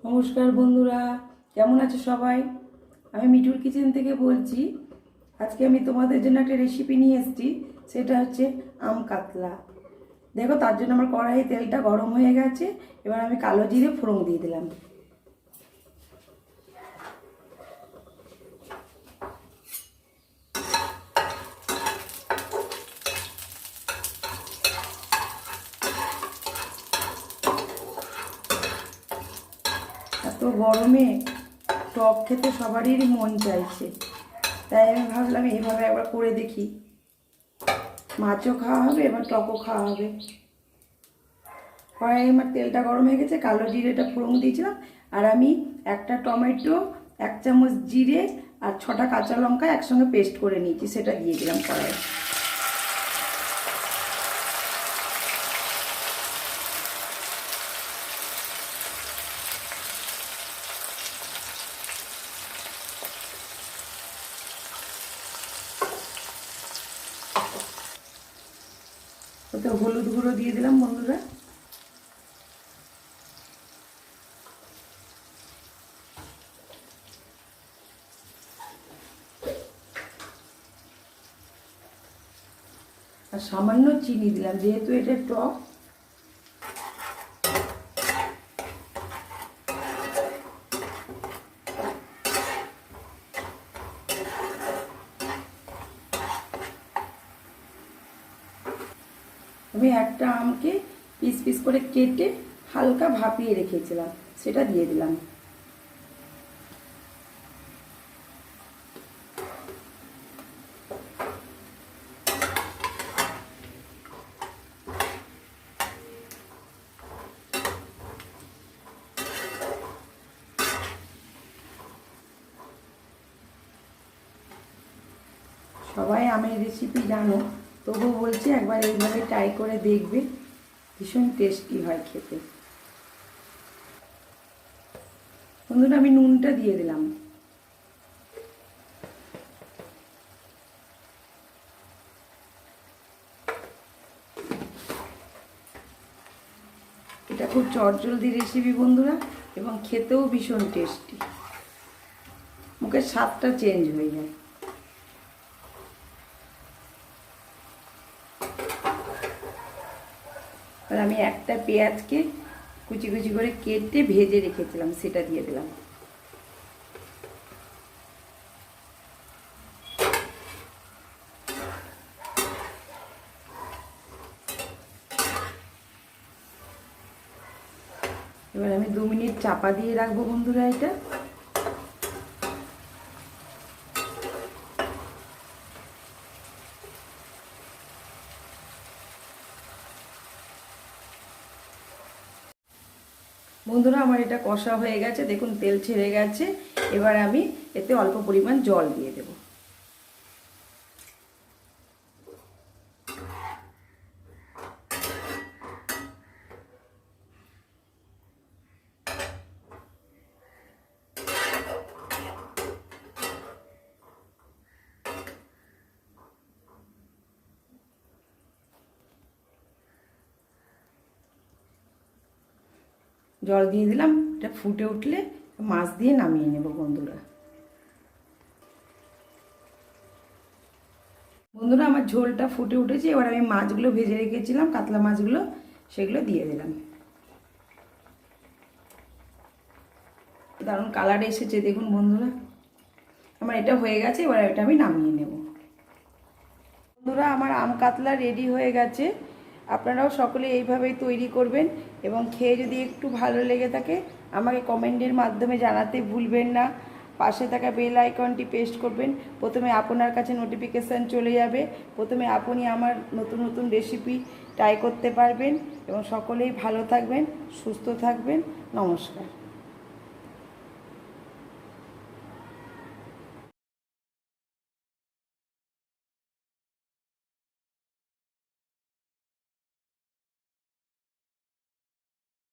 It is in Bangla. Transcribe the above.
নমস্কার বন্ধুরা, কেমন আছো সবাই? আমি মিঠুর কিচেন থেকে বলছি। আজকে আমি তোমাদের জন্য একটা রেসিপি নিয়ে এসেছি, সেটা হচ্ছে আম কাতলা। দেখো, তার জন্য আমার কড়াইয়ে তেলটা গরম হয়ে গেছে। এবার আমি কালো জিরে ফোড়ন দিয়ে দিলাম। এত গরমে টক খেতে সবারই মন চাইছে, তাই আমি ভাবলাম এইভাবে একবার করে দেখি। মাছও খাওয়া হবে, এবার টকও খাওয়া হবে। কড়াই আমার তেলটা গরম হয়ে গেছে, কালো জিরেটা ফোড়ন দিয়েছিলাম। আর আমি একটা টমেটো, 1 চামচ জিরে আর 6টা কাঁচা লঙ্কা একসঙ্গে পেস্ট করে নিয়েছি, সেটা দিয়ে দিলাম কড়াই। ওতে হলুদ গুঁড়ো দিয়ে দিলাম বন্ধুরা। আর সামান্য চিনি দিলাম, যেহেতু এটা টক। আমি একটা আমকে পিস পিস করে কেটে হালকা ভাপিয়ে রেখেছিলাম, সেটা দিয়ে দিলাম। সবাই আমের রেসিপি জানো, তবুও বলছি একবার এইভাবে ট্রাই করে দেখবে, ভীষণ টেস্টি হয় খেতে। বন্ধুরা, আমি নুনটা দিয়ে দিলাম। এটা খুব চটজলদি রেসিপি বন্ধুরা, এবং খেতেও ভীষণ টেস্টি। মুখের স্বাদটা চেঞ্জ হয়ে যায়। আর আমি একটা পেঁয়াজকে কুচি কুচি করে কেটে ভেজে রেখেছিলাম, সেটা দিয়ে দিলাম। এবার আমি 2 মিনিট চাপা দিয়ে রাখবো বন্ধুরা এটা। বন্ধুরা, আমার এটা কষা হয়ে গেছে, দেখুন তেল ছেড়ে গেছে। এবার আমি এতে অল্প পরিমাণ জল দিয়ে দেব। জল দিয়ে দিলাম, এটা ফুটে উঠলে মাছ দিয়ে নামিয়ে নেব বন্ধুরা। বন্ধুরা, আমার ঝোলটা ফুটে উঠেছে। এবার আমি মাছগুলো ভেজে রেখেছিলাম, কাতলা মাছগুলো, সেগুলো দিয়ে দিলাম। দারুণ কালার এসেছে দেখুন বন্ধুরা। আমার এটা হয়ে গেছে, এবার এটা আমি নামিয়ে নেব। বন্ধুরা, আমার আম কাতলা রেডি হয়ে গেছে। আপনারাও সকলে এইভাবেই তৈরি করবেন, এবং খেয়ে যদি একটু ভালো লেগে থাকে আমাকে কমেন্টের মাধ্যমে জানাতে ভুলবেন না। পাশে থাকা বেল আইকনটি প্রেস করবেন, প্রথমে আপনার কাছে নোটিফিকেশান চলে যাবে। প্রথমে আপনি আমার নতুন নতুন রেসিপি ট্রাই করতে পারবেন, এবং সকলেই ভালো থাকবেন, সুস্থ থাকবেন। নমস্কার।